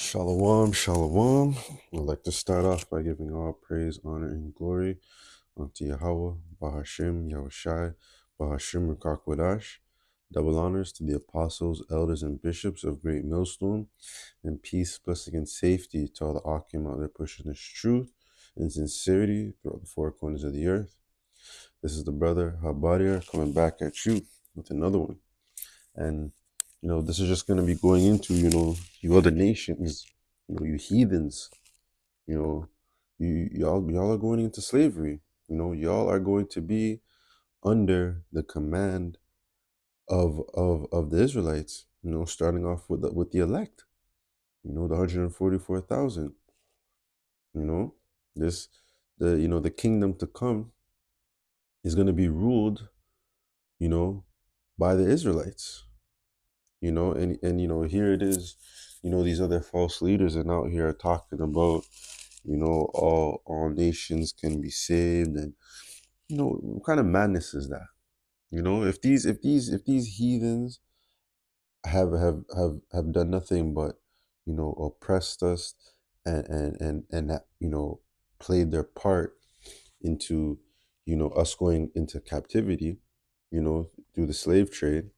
Shalom, shalom. I'd like to start off by giving all praise, honor, and glory unto Yahweh, Bahashim, Yahushai, Bahashim, Rakakwadash. Double honors to the apostles, elders, and bishops of Great Millstone, and peace, blessing, and safety to all the Akim out there pushing this truth and sincerity throughout the four corners of the earth. This is the brother Habadia coming back at you with another one. And this is just going to be going into you other nations, you heathens, y'all are going into slavery. Y'all are going to be under the command of the Israelites, starting off with the elect, the 144,000. This the kingdom to come is going to be ruled, by the Israelites. And here it is, these other false leaders and out here talking about, all nations can be saved. And what kind of madness is that? If these heathens have done nothing but oppressed us and that played their part into us going into captivity, through the slave trade,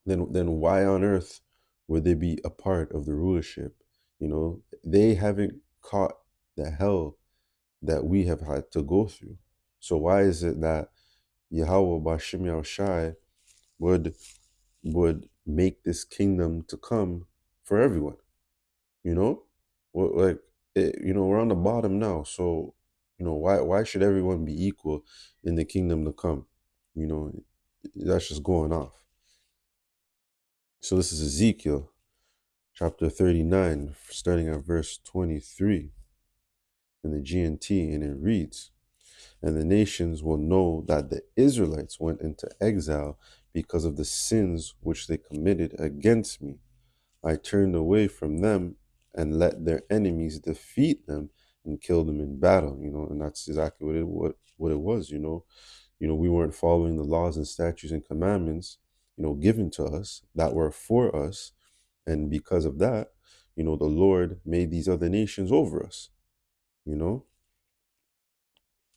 then why on earth would they be a part of the rulership? They haven't caught the hell that we have had to go through. So why is it that Yahweh Bashim Yahushai would make this kingdom to come for everyone? Like we're on the bottom now, so why should everyone be equal in the kingdom to come? That's just going off. So this is Ezekiel chapter 39, starting at verse 23 in the GNT, and it reads, "And the nations will know that the Israelites went into exile because of the sins which they committed against me. I turned away from them and let their enemies defeat them and kill them in battle." And that's exactly what it was. We weren't following the laws and statutes and commandments, given to us that were for us. And because of that, the Lord made these other nations over us.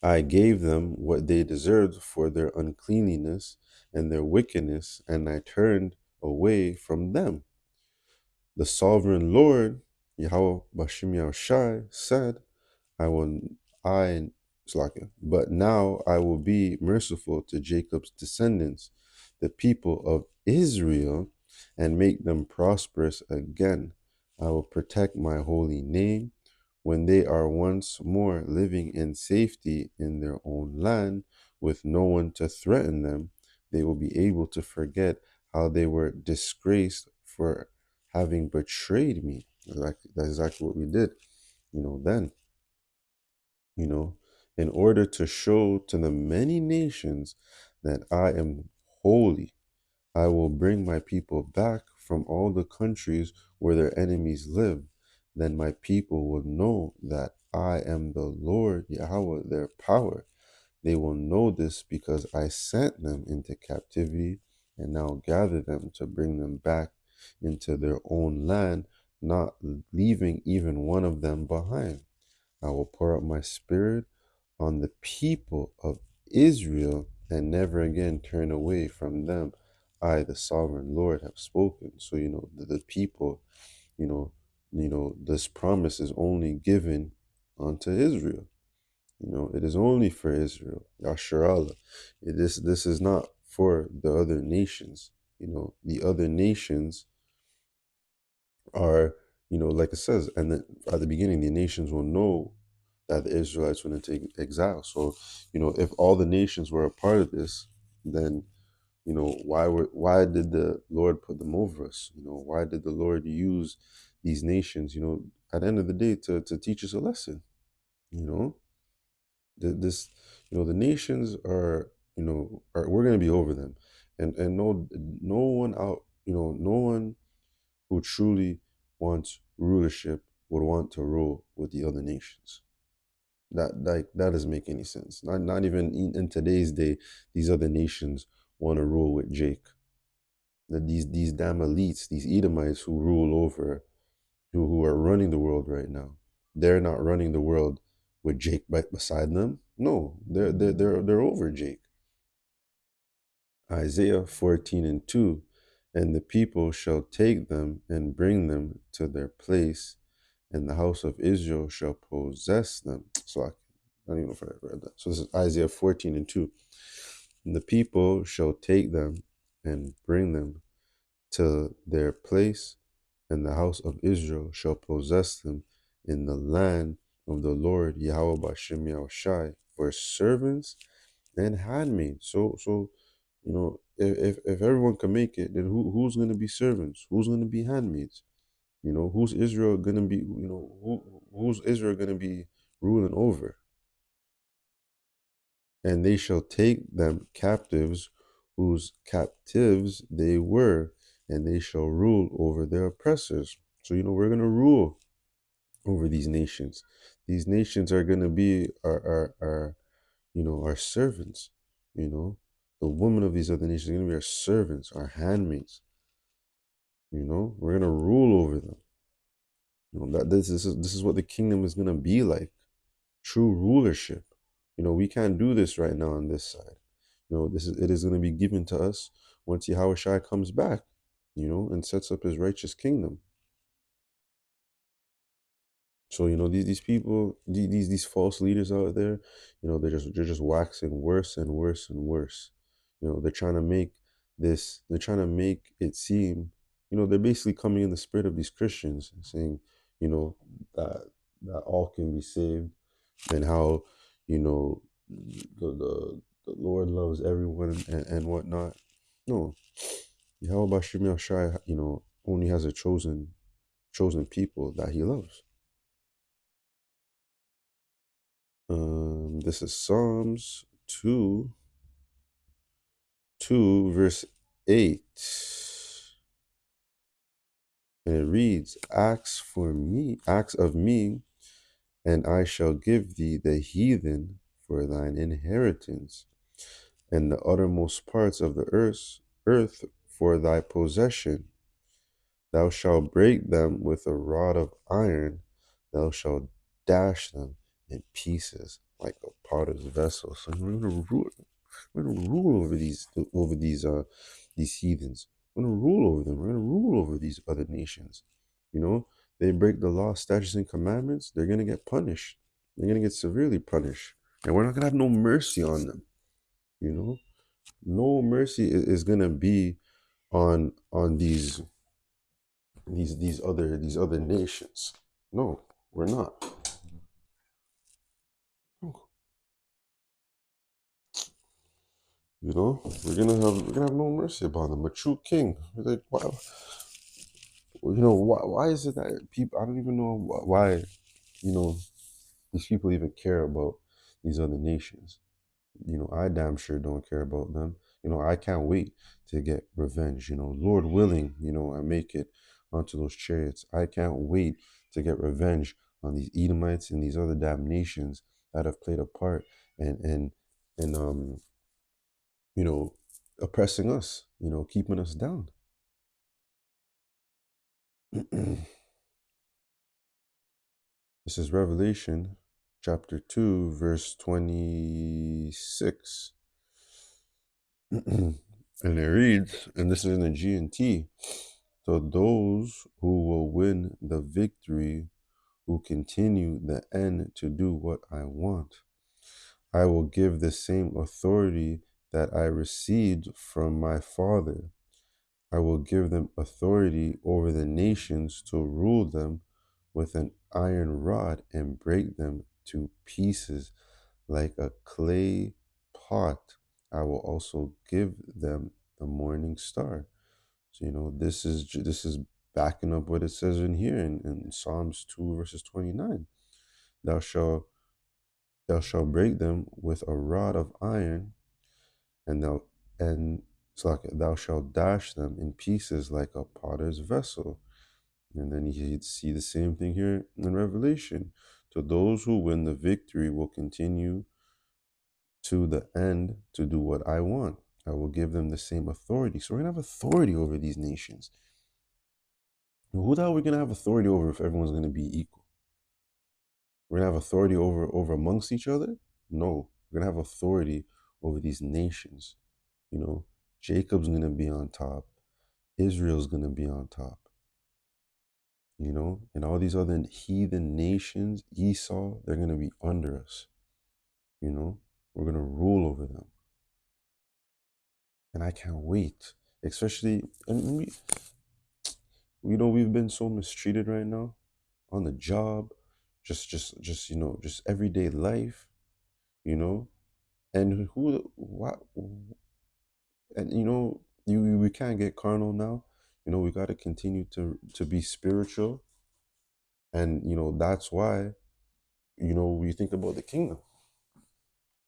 I gave them what they deserved for their uncleanliness and their wickedness, and I turned away from them. The sovereign Lord, Yahweh Bashim Yahushai, said, I Slakia, but now I will be merciful to Jacob's descendants, the people of Israel, and make them prosperous again. I will protect my holy name when they are once more living in safety in their own land with no one to threaten them. They will be able to forget how they were disgraced for having betrayed me. That's exactly what we did, then. In order to show to the many nations that I am holy, I will bring my people back from all the countries where their enemies live. Then my people will know that I am the Lord Yahweh, their power. They will know this because I sent them into captivity and now gather them to bring them back into their own land, not leaving even one of them behind. I will pour out my spirit on the people of Israel and never again turn away from them. I, the sovereign Lord, have spoken. So, the people, this promise is only given unto Israel. It is only for Israel. Yasharallah. This is not for the other nations. The other nations are, like it says, and then at the beginning, the nations will know that the Israelites went into exile. So, if all the nations were a part of this, then why did the Lord put them over us? Why did the Lord use these nations? At the end of the day, to teach us a lesson. This, the nations are, we're gonna be over them, and no one out, no one who truly wants rulership would want to rule with the other nations. That doesn't make any sense. Not even in today's day, these other nations want to rule with Jake. That these damn elites, these Edomites who rule over, who are running the world right now. They're not running the world with Jake beside them. No, they're over Jake. Isaiah 14 and 2. And the people shall take them and bring them to their place, and the house of Israel shall possess them. So I don't even know if I read that. So this is Isaiah 14 and 2. And the people shall take them and bring them to their place, and the house of Israel shall possess them in the land of the Lord Yahweh Bashem Yahushai for servants and handmaids. So if everyone can make it, then who's gonna be servants? Who's gonna be handmaids? Who's Israel gonna be? Who's Israel gonna be ruling over? And they shall take them captives, whose captives they were, and they shall rule over their oppressors. So we're gonna rule over these nations. These nations are gonna be our servants. The women of these other nations are gonna be our servants, our handmaids. We're gonna rule over them. That this is what the kingdom is gonna be like. True rulership. We can't do this right now on this side. It is going to be given to us once Yahweh Shai comes back, and sets up his righteous kingdom. So these people, these false leaders out there, they're just waxing worse and worse and worse. They're trying to make it seem, they're basically coming in the spirit of these Christians, saying, that all can be saved, and how the Lord loves everyone and whatnot. No, Yahweh Bashim Shai, only has a chosen people that he loves. This is Psalms 2 verse 8. And it reads, Ask of me, and I shall give thee the heathen for thine inheritance, and the uttermost parts of the earth for thy possession. Thou shalt break them with a rod of iron, thou shalt dash them in pieces like a potter's vessel. So we're gonna rule over these heathens. We're gonna rule over them. We're gonna rule over these other nations. They break the law, statutes, and commandments, they're gonna get punished. They're gonna get severely punished. And we're not gonna have no mercy on them. No mercy is gonna be on these other nations. No, we're not. We're gonna have no mercy upon them. A true king. Like, why is it that people? I don't even know why. These people even care about these other nations. I damn sure don't care about them. I can't wait to get revenge. Lord willing, I make it onto those chariots. I can't wait to get revenge on these Edomites and these other damn nations that have played a part and you know, oppressing us, keeping us down. This is Revelation chapter 2, verse 26. And it reads, and this is in the G&T, so those who will win the victory, who continue the end to do what I want, I will give the same authority that I received from my Father. I will give them authority over the nations to rule them with an iron rod and break them to pieces like a clay pot. I will also give them the morning star. So this is backing up what it says in here in Psalms 2 verses 29. Thou shalt break them with a rod of iron, and thou shalt dash them in pieces like a potter's vessel. And then you see the same thing here in Revelation. To those who win the victory will continue to the end to do what I want. I will give them the same authority. So we're going to have authority over these nations. Who the hell are we gonna have authority over if everyone's gonna be equal? We're gonna have authority over amongst each other? No, we're gonna have authority over these nations. You know, Jacob's gonna be on top. Israel's gonna be on top. You know, and all these other heathen nations, Esau, they're gonna be under us. You know, we're gonna rule over them, and I can't wait. Especially, and we've been so mistreated right now on the job, just just everyday life. You know, and who, what, and we can't get carnal now. You know, we got to continue to be spiritual, and that's why we think about the kingdom.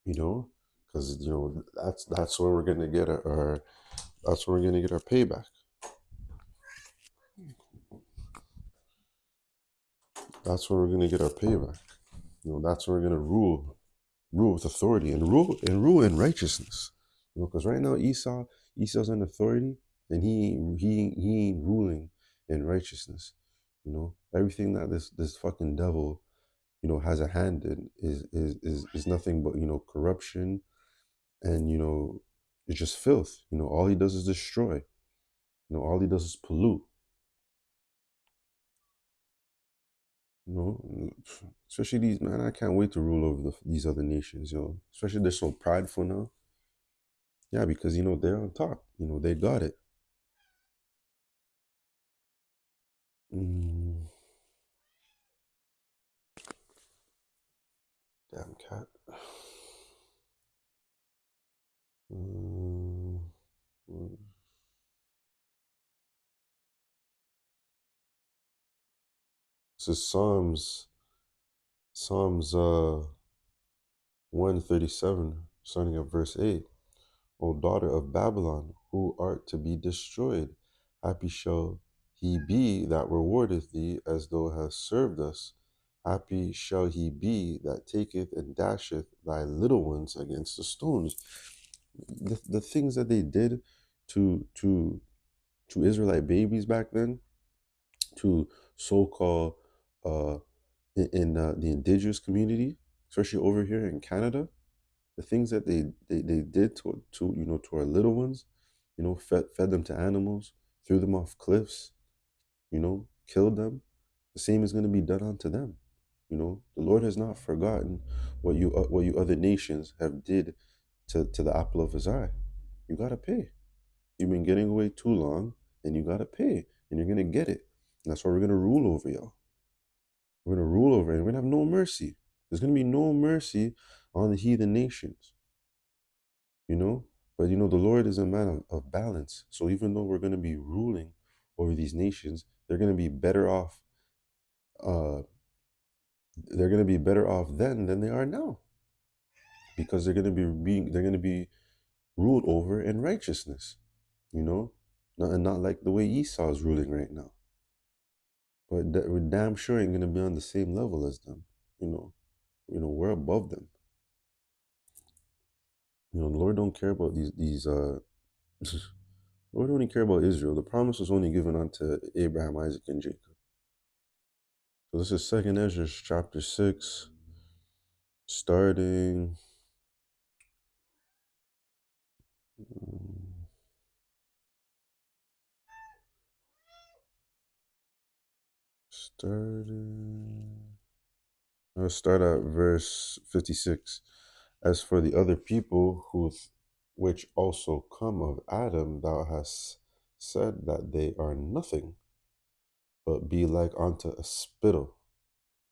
You know, because that's where we're gonna get our that's where we're gonna get our payback. That's where we're gonna get our payback. That's where we're gonna rule with authority and rule in righteousness. Because right now Esau's in authority, and he ain't ruling in righteousness. Everything that this fucking devil has a hand in is nothing but corruption, and it's just filth. All he does is destroy. All he does is pollute. You know, especially these, man. I can't wait to rule over these other nations. Especially they're so prideful now. Yeah, because they're on top. They got it. Mm, damn cat. Mm, mm. This is Psalms 137, starting at verse 8. O daughter of Babylon, who art to be destroyed, happy shall he be that rewardeth thee as thou hast served us. Happy shall he be that taketh and dasheth thy little ones against the stones. The things that they did to Israelite babies back then, to so-called uh, in the indigenous community, especially over here in Canada, the things that they did to our little ones, fed them to animals, threw them off cliffs, killed them. The same is going to be done unto them. The Lord has not forgotten what you other nations have did to the apple of his eye. You gotta pay. You've been getting away too long, and you gotta pay, and you're gonna get it. And that's why we're gonna rule over y'all. We're gonna rule over it, and we're gonna have no mercy. There's gonna be no mercy on the heathen nations. you know but the Lord is a man of balance. So even though we're going to be ruling over these nations, they're going to be better off uh they're going to be better off then than they are now, because they're going to be ruled over in righteousness, you know not like the way Esau is ruling right now. But we're damn sure ain't going to be on the same level as them. you know we're above them. The Lord don't care about these Lord only care about Israel. The promise was only given unto Abraham, Isaac, and Jacob. So this is Second Ezra chapter 6, starting I'll start at verse 56. As for the other people which also come of Adam, thou hast said that they are nothing, but be like unto a spittle,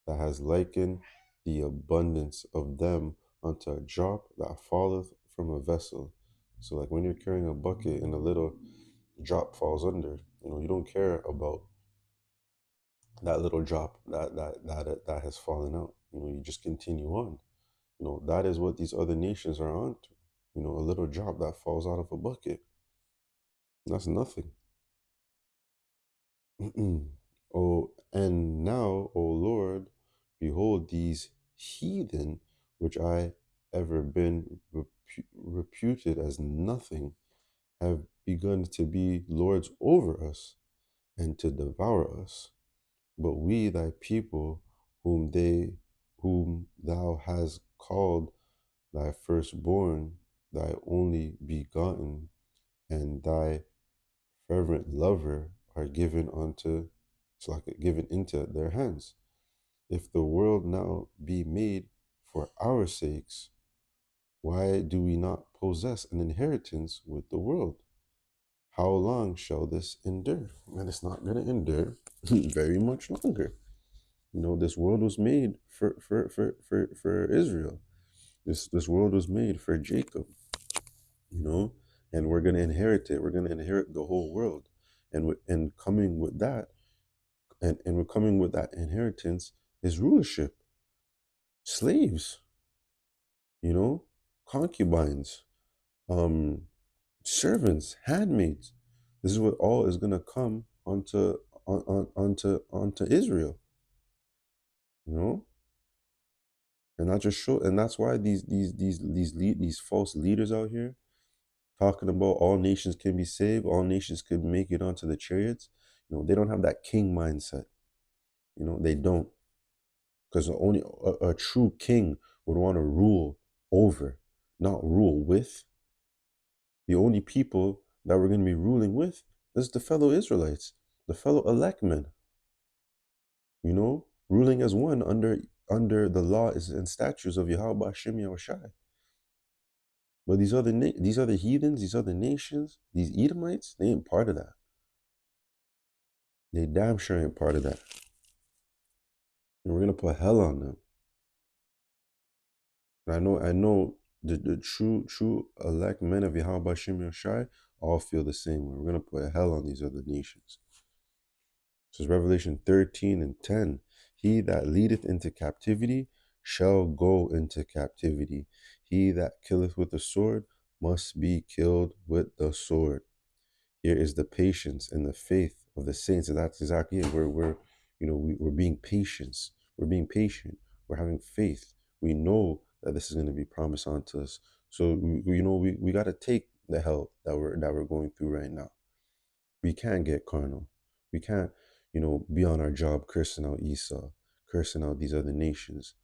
that has likened the abundance of them unto a drop that falleth from a vessel. So like when you're carrying a bucket and a little drop falls under, you don't care about that little drop that has fallen out. You just continue on. That is what these other nations are on to. A little drop that falls out of a bucket. That's nothing. Oh, and now, O Lord, behold these heathen, which I ever been reputed as nothing, have begun to be lords over us, and to devour us. But we, thy people, whom thou hast called thy firstborn, thy only begotten, and thy fervent lover, are given unto, it's like given into their hands. If the world now be made for our sakes, why do we not possess an inheritance with the world? How long shall this endure? And it's not going to endure very much longer. You know, this world was made for Israel. This world was made for Jacob, you know, and we're going to inherit it. We're going to inherit the whole world. And coming with that, and we're coming with that inheritance is rulership, slaves, you know, concubines, um, servants, handmaids. This is what all is gonna come onto Israel, you know, and that just show, and that's why these false leaders out here talking about all nations can be saved, all nations could make it onto the chariots. You know, they don't have that king mindset. You know, they don't, because only a true king would want to rule over, not rule with. The only people that we're going to be ruling with is the fellow Israelites, the fellow elect men, you know, ruling as one under the laws and statutes of Yahweh Hashem Yahushai. But these other heathens, these other nations, these Edomites, they ain't part of that. They damn sure ain't part of that. And we're gonna put hell on them. And I know the true elect men of Yahweh Hashem Yahushai all feel the same way. We're gonna put hell on these other nations. This is Revelation 13:10. He that leadeth into captivity shall go into captivity. He that killeth with the sword must be killed with the sword. Here is the patience and the faith of the saints. And that's exactly it. We're being patient. We're being patient. We're having faith. We know that this is going to be promised unto us. So we got to take the hell that we're going through right now. We can't get carnal. We can't, be on our job cursing out Esau, cursing out these other nations.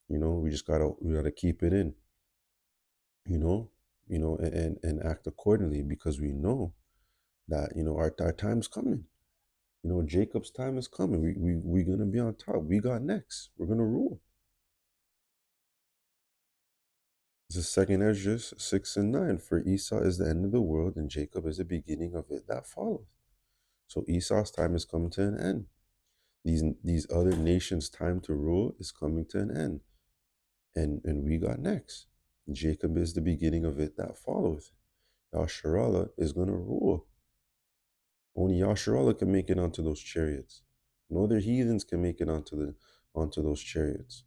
We gotta keep it in, and act accordingly, because we know that our time's coming. Jacob's time is coming. We're gonna be on top. We got next. We're gonna rule. This is second Ezra 6:9. For Esau is the end of the world, and Jacob is the beginning of it that followeth. So Esau's time is coming to an end. These other nations' time to rule is coming to an end. And we got next. Jacob is the beginning of it that followeth. Yasharallah is gonna rule. Only Yasharallah can make it onto those chariots. No other heathens can make it onto those chariots.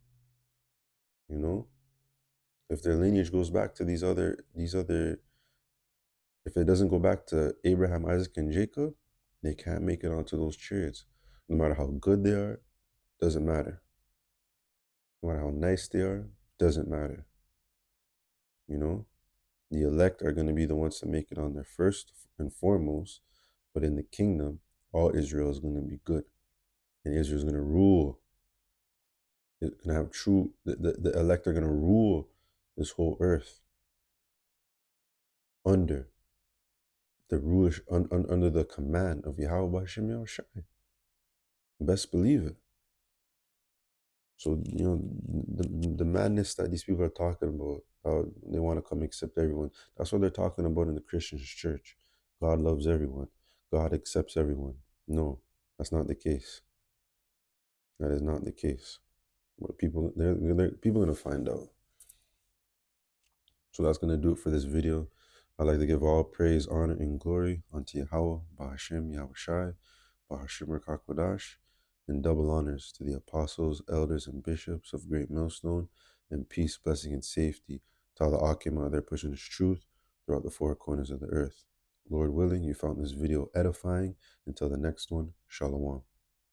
If their lineage goes back to these other, if it doesn't go back to Abraham, Isaac, and Jacob, they can't make it onto those chariots. No matter how good they are, doesn't matter. No matter how nice they are, doesn't matter. The elect are going to be the ones to make it on there first and foremost. But in the kingdom, all Israel is going to be good. And Israel is going to rule. It's going to have the elect are going to rule this whole earth under the rule, under the command of Yahweh Hashem Yahushai. Best believe it. So, the madness that these people are talking about, they want to come accept everyone. That's what they're talking about in the Christian church. God loves everyone. God accepts everyone. No, that's not the case. That is not the case. But people are gonna find out. So that's gonna do it for this video. I'd like to give all praise, honor, and glory unto Yahweh, Bahashem Yahushai, Bahashem Rakakwadash, and double honors to the apostles, elders, and bishops of Great Millstone, and peace, blessing, and safety to all the Akim out there pushing this truth throughout the four corners of the earth. Lord willing, you found this video edifying. Until the next one, Shalom.